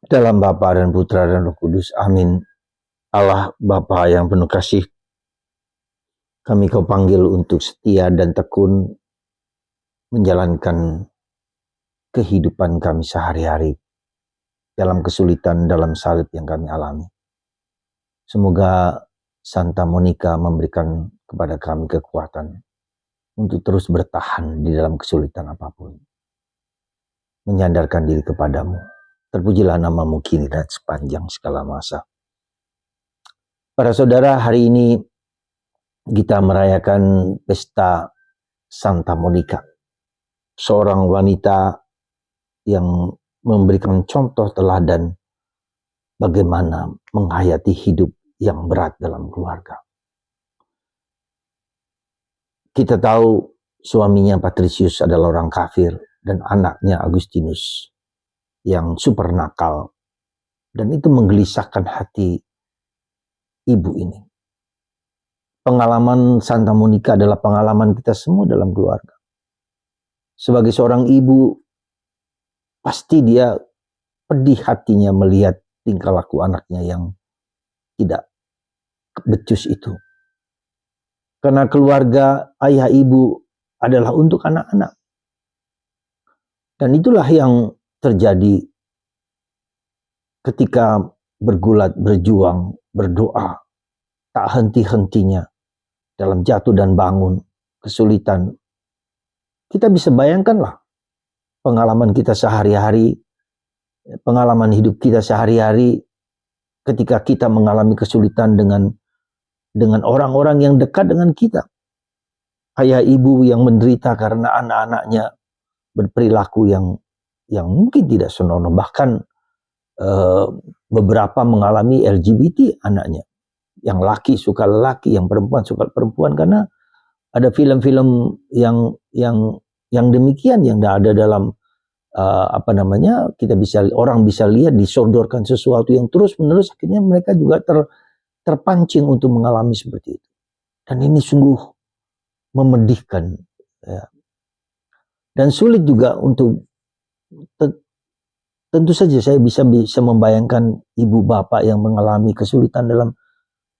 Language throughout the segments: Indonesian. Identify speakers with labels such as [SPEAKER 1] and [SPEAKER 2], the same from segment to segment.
[SPEAKER 1] Dalam Bapa dan Putra dan Roh Kudus. Amin. Allah Bapa yang penuh kasih, kami Kau panggil untuk setia dan tekun menjalankan kehidupan kami sehari-hari dalam kesulitan, dalam salib yang kami alami. Semoga Santa Monica memberikan kepada kami kekuatan untuk terus bertahan di dalam kesulitan apapun. Menyandarkan diri kepadamu. Terpujilah namamu kini dan sepanjang segala masa. Para saudara, hari ini kita merayakan pesta Santa Monica. Seorang wanita yang memberikan contoh teladan bagaimana menghayati hidup yang berat dalam keluarga. Kita tahu suaminya Patricius adalah orang kafir dan anaknya Agustinus yang super nakal, dan itu menggelisahkan hati ibu ini. Pengalaman Santa Monica adalah pengalaman kita semua dalam keluarga. Sebagai seorang ibu, pasti dia pedih hatinya melihat tingkah laku anaknya yang tidak becus itu. Karena keluarga ayah ibu adalah untuk anak-anak. Dan itulah yang terjadi ketika bergulat, berjuang, berdoa, tak henti-hentinya dalam jatuh dan bangun, kesulitan. Kita bisa bayangkanlah pengalaman kita sehari-hari, pengalaman hidup kita sehari-hari ketika kita mengalami kesulitan dengan orang-orang yang dekat dengan kita. Ayah ibu yang menderita karena anak-anaknya berperilaku yang mungkin tidak senonoh, bahkan beberapa mengalami LGBT anaknya. Yang laki suka lelaki, yang perempuan suka perempuan, karena ada film-film yang demikian yang ada dalam orang bisa lihat disodorkan sesuatu yang terus-menerus, akhirnya mereka juga terpancing untuk mengalami seperti itu. Dan ini sungguh memedihkan, ya. Dan sulit juga untuk tentu saja saya bisa membayangkan ibu bapak yang mengalami kesulitan dalam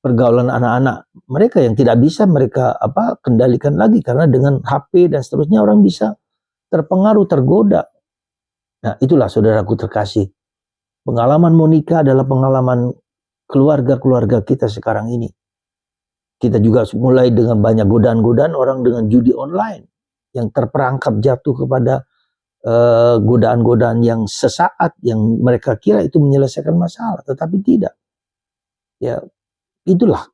[SPEAKER 1] pergaulan anak-anak mereka yang tidak bisa mereka kendalikan lagi, karena dengan HP dan seterusnya orang bisa terpengaruh, tergoda. Nah, itulah saudaraku terkasih, pengalaman Monica adalah pengalaman keluarga-keluarga kita sekarang ini. Kita juga mulai dengan banyak godaan-godaan orang dengan judi online yang terperangkap jatuh kepada godaan-godaan yang sesaat, yang mereka kira itu menyelesaikan masalah, tetapi tidak. Ya, itulah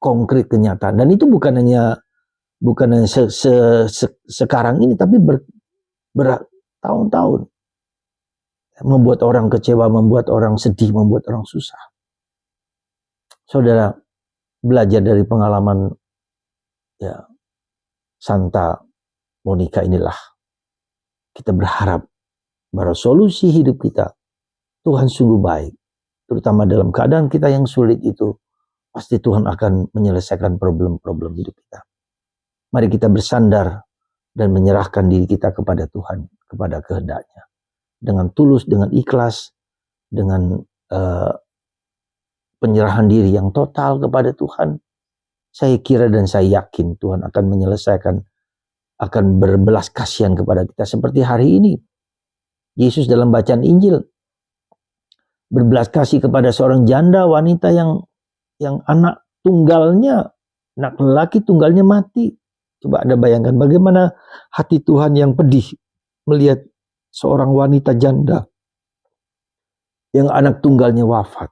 [SPEAKER 1] konkret kenyataan, dan itu bukan hanya sekarang ini, tapi bertahun-tahun. Membuat orang kecewa, membuat orang sedih, membuat orang susah. Saudara, belajar dari pengalaman ya Santa Monica inilah, kita berharap bahwa solusi hidup kita, Tuhan sungguh baik. Terutama dalam keadaan kita yang sulit itu, pasti Tuhan akan menyelesaikan problem-problem hidup kita. Mari kita bersandar dan menyerahkan diri kita kepada Tuhan, kepada kehendak-Nya. Dengan tulus, dengan ikhlas, dengan penyerahan diri yang total kepada Tuhan, saya kira dan saya yakin Tuhan akan menyelesaikan, akan berbelas kasihan kepada kita. Seperti hari ini, Yesus dalam bacaan Injil berbelas kasih kepada seorang janda wanita yang anak tunggalnya, anak lelaki tunggalnya mati. Coba Anda bayangkan bagaimana hati Tuhan yang pedih melihat seorang wanita janda yang anak tunggalnya wafat.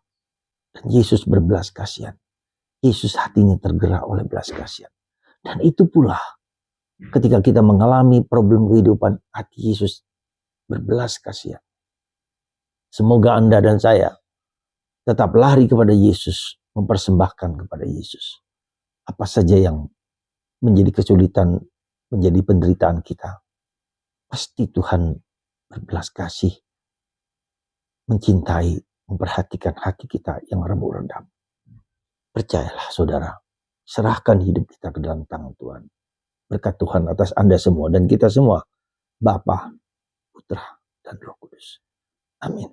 [SPEAKER 1] Dan Yesus berbelas kasihan. Yesus hatinya tergerak oleh belas kasihan. Dan itu pula ketika kita mengalami problem kehidupan, hati Yesus berbelas kasihan. Semoga Anda dan saya tetap lari kepada Yesus, mempersembahkan kepada Yesus apa saja yang menjadi kesulitan, menjadi penderitaan kita. Pasti Tuhan berbelas kasih, mencintai, memperhatikan hati kita yang remuk rendam. Percayalah saudara, serahkan hidup kita ke dalam tangan Tuhan. Berkat Tuhan atas Anda semua dan kita semua, Bapa, Putra, dan Roh Kudus. Amin.